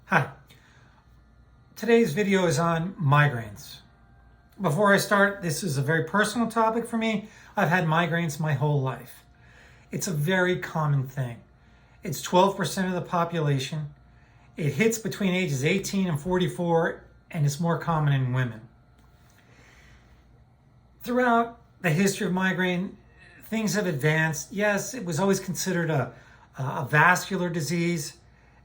Hi. Today's video is on migraines. Before I start, this is a very personal topic for me. I've had migraines my whole life. It's a very common thing. It's 12% of the population. It hits between ages 18 and 44, and it's more common in women. Throughout the history of migraine, things have advanced. Yes, it was always considered a vascular disease,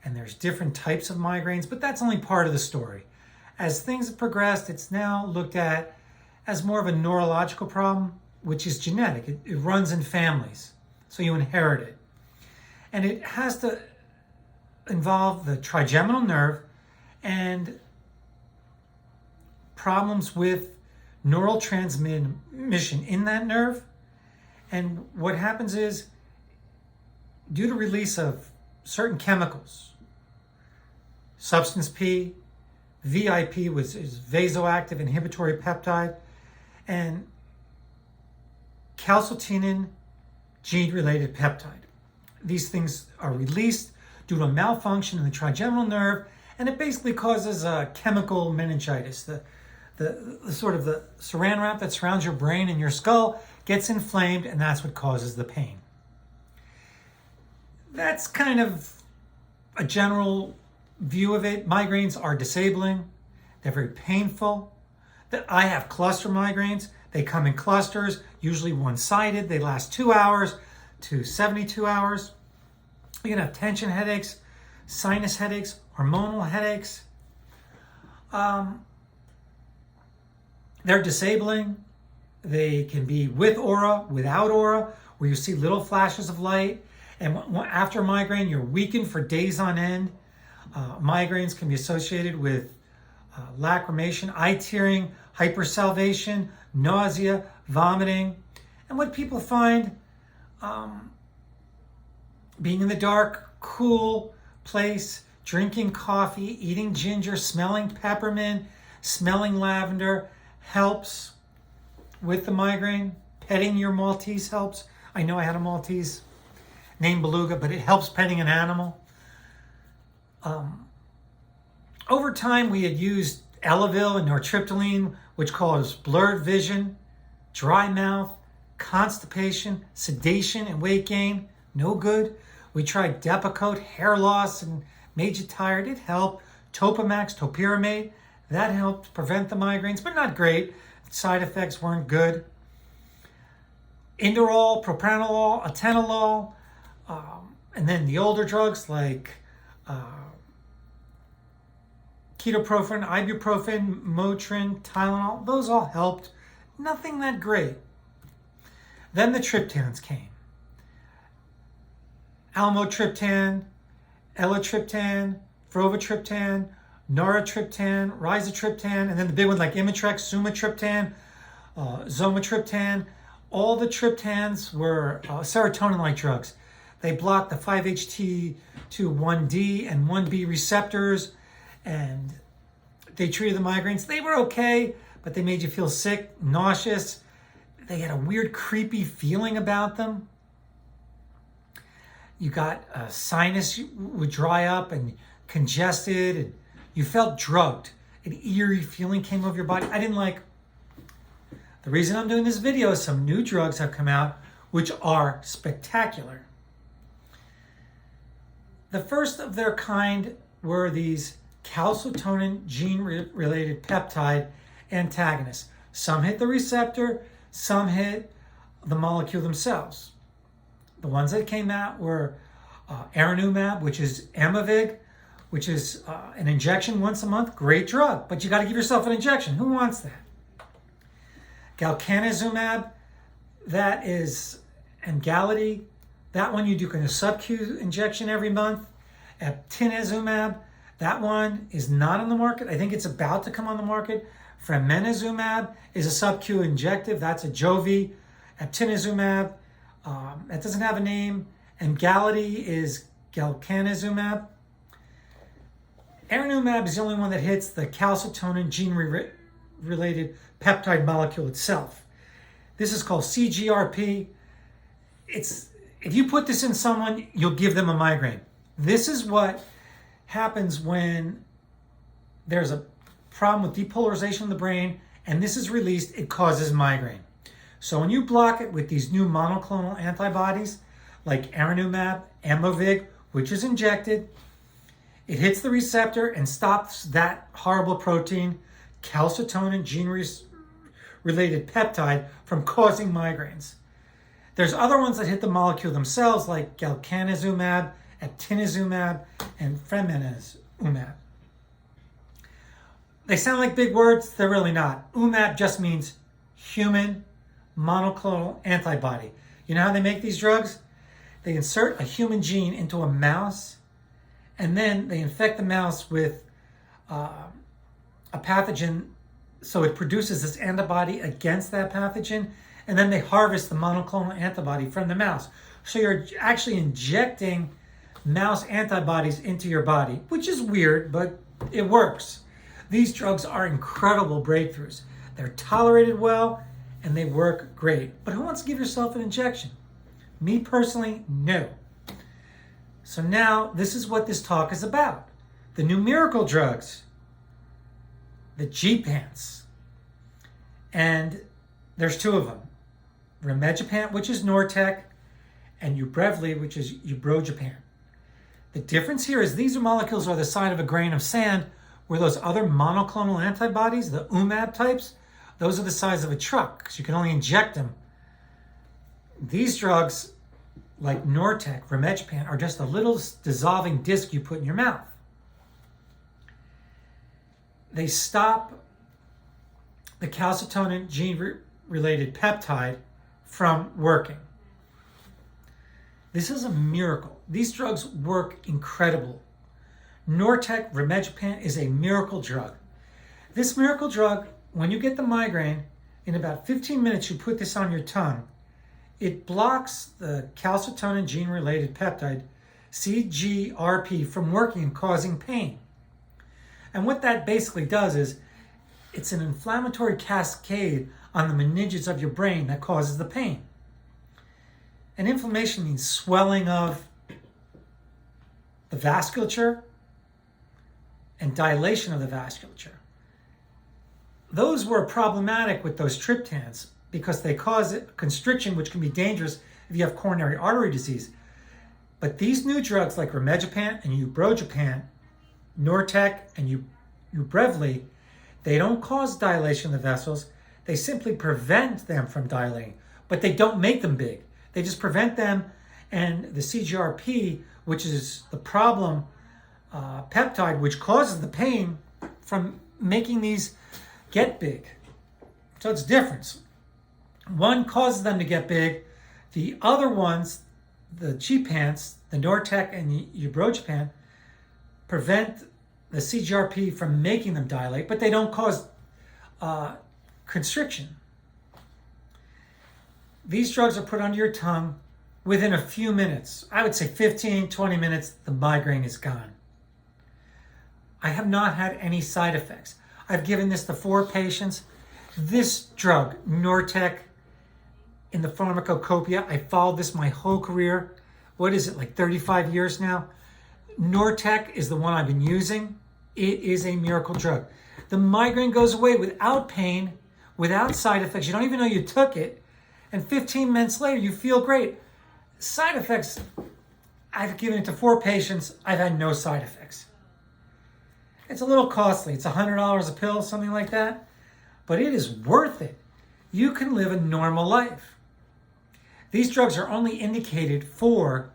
and there's different types of migraines, but that's only part of the story. As things have progressed, it's now looked at as more of a neurological problem, which is genetic. It runs in families, so you inherit it. And it has to involve the trigeminal nerve and problems with neural transmission in that nerve. And what happens is, due to release of certain chemicals, substance P, VIP is vasoactive inhibitory peptide, and calcitonin gene-related peptide. These things are released due to a malfunction in the trigeminal nerve, and it basically causes a chemical meningitis. The sort of the saran wrap that surrounds your brain and your skull gets inflamed, and that's what causes the pain. That's kind of a general view of it. Migraines are disabling. They're very painful. I have cluster migraines. They come in clusters, usually one-sided. They last 2 hours to 72 hours. You can have tension headaches, sinus headaches, hormonal headaches. They're disabling. They can be with aura, without aura, where you see little flashes of light. And after migraine, you're weakened for days on end. Migraines can be associated with lacrimation, eye tearing, hypersalivation, nausea, vomiting. And what people find, being in the dark, cool place, drinking coffee, eating ginger, smelling peppermint, smelling lavender helps with the migraine. Petting your Maltese helps. I know I had a Maltese named Beluga, but it helps petting an animal. Over time, we had used Elavil and nortriptyline, which cause blurred vision, dry mouth, constipation, sedation, and weight gain. No good. We tried Depakote, hair loss, and made you tired. It helped. Topamax, topiramate, that helped prevent the migraines, but not great. Side effects weren't good. Inderal, propranolol, atenolol, and then the older drugs like ketoprofen, ibuprofen, Motrin, Tylenol, those all helped. Nothing that great. Then the triptans came. Almotriptan, elatriptan, frovatriptan, naratriptan, rizatriptan, and then the big one like Imitrex, sumatriptan, zomatriptan. All the triptans were serotonin-like drugs. They block the 5-HT2-1D and 1B receptors, and they treated the migraines. They were okay, but they made you feel sick, nauseous. They had a weird, creepy feeling about them. You got a sinus would dry up and congested, and you felt drugged. An eerie feeling came over your body. I didn't like. The reason I'm doing this video is some new drugs have come out which are spectacular. The first of their kind were these calcitonin gene-related peptide antagonists. Some hit the receptor, some hit the molecule themselves. The ones that came out were Erinumab, which is Emavig, which is an injection once a month. Great drug, but you got to give yourself an injection. Who wants that? Galcanezumab, that is Emgality. That one you do in a sub-Q injection every month. Eptinezumab, that one is not on the market. I think it's about to come on the market. Fremenezumab is a sub-Q injective. That's a Jovi. Eptinezumab, that doesn't have a name. Emgality is Galcanezumab. Erinumab is the only one that hits the calcitonin gene-related peptide molecule itself. This is called CGRP. If you put this in someone, you'll give them a migraine. This is what happens when there's a problem with depolarization of the brain, and this is released, it causes migraine. So when you block it with these new monoclonal antibodies, like aranumab, Aimovig, which is injected, it hits the receptor and stops that horrible protein, calcitonin gene-related peptide, from causing migraines. There's other ones that hit the molecule themselves, like galcanezumab, actinizumab, and fremanezumab. They sound like big words, they're really not. UMAB just means human monoclonal antibody. You know how they make these drugs? They insert a human gene into a mouse, and then they infect the mouse with a pathogen, so it produces this antibody against that pathogen, and then they harvest the monoclonal antibody from the mouse. So you're actually injecting mouse antibodies into your body, which is weird, but it works. These drugs are incredible breakthroughs. They're tolerated well, and they work great. But who wants to give yourself an injection? Me personally, no. So now, this is what this talk is about. The numerical drugs, the Gepants. And there's two of them. Rimegepant, which is Nurtec, and Ubrevely, which is Ubrogepant. The difference here is these molecules are the size of a grain of sand, where those other monoclonal antibodies, the UMAB types, those are the size of a truck, because you can only inject them. These drugs, like Nurtec, Rimegepant, are just a little dissolving disc you put in your mouth. They stop the calcitonin gene-related peptide from working. This is a miracle. These drugs work incredible. Nurtec, Rimegepant is a miracle drug. This miracle drug, when you get the migraine, in about 15 minutes you put this on your tongue. It blocks the calcitonin gene-related peptide, CGRP, from working and causing pain. And what that basically does is, it's an inflammatory cascade on the meninges of your brain that causes the pain. And inflammation means swelling of the vasculature and dilation of the vasculature. Those were problematic with those triptans because they cause constriction, which can be dangerous if you have coronary artery disease. But these new drugs like Rimegepant and Ubrogepant, Nurtec and Ubrevely, they don't cause dilation of the vessels. They simply prevent them from dilating, but they don't make them big. They just prevent them, and the CGRP, which is the problem peptide, which causes the pain, from making these get big. So it's different. One causes them to get big. The other ones, the Gepants, the Nurtec and the Ubrogepant, prevent the CGRP from making them dilate, but they don't cause constriction. These drugs are put under your tongue within a few minutes. I would say 15, 20 minutes, the migraine is gone. I have not had any side effects. I've given this to 4 patients. This drug, Nurtec, in the pharmacopoeia, I followed this my whole career. What is it, like 35 years now? Nurtec is the one I've been using. It is a miracle drug. The migraine goes away without pain, without side effects. You don't even know you took it. And 15 minutes later, you feel great. Side effects, I've given it to 4 patients. I've had no side effects. It's a little costly. It's $100 a pill, something like that. But it is worth it. You can live a normal life. These drugs are only indicated for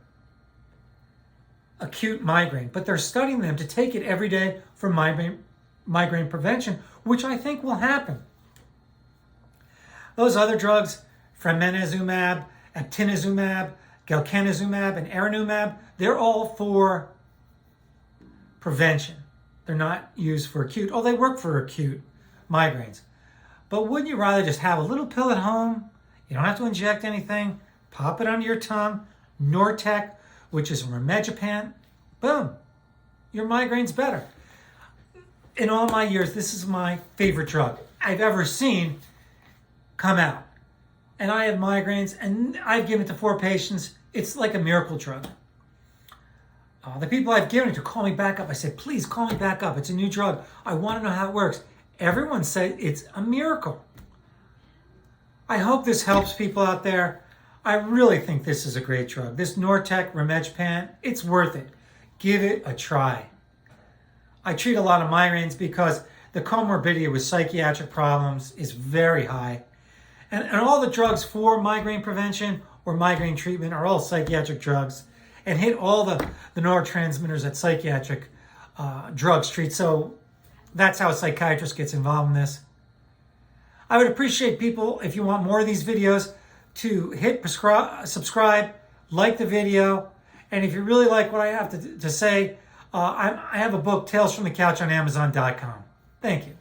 acute migraine, but they're studying them to take it every day for migraine prevention, which I think will happen. Those other drugs, fremanezumab, actinizumab, galcanezumab, and aranumab, they're all for prevention. They're not used for acute. Oh, they work for acute migraines. But wouldn't you rather just have a little pill at home? You don't have to inject anything. Pop it under your tongue. Nurtec, which is Rimegepant. Boom. Your migraine's better. In all my years, this is my favorite drug I've ever seen come out. And I have migraines, and I've given it to 4 patients. It's like a miracle drug. The people I've given it to call me back up. I said, please call me back up. It's a new drug. I want to know how it works. Everyone said it's a miracle. I hope this helps people out there. I really think this is a great drug. This Nurtec, Rimegepant, it's worth it. Give it a try. I treat a lot of migraines because the comorbidity with psychiatric problems is very high. And all the drugs for migraine prevention or migraine treatment are all psychiatric drugs and hit all the neurotransmitters that psychiatric drugs treat. So that's how a psychiatrist gets involved in this. I would appreciate people, if you want more of these videos, to hit subscribe, like the video, and if you really like what I have to say, I have a book, Tales from the Couch, on Amazon.com. Thank you.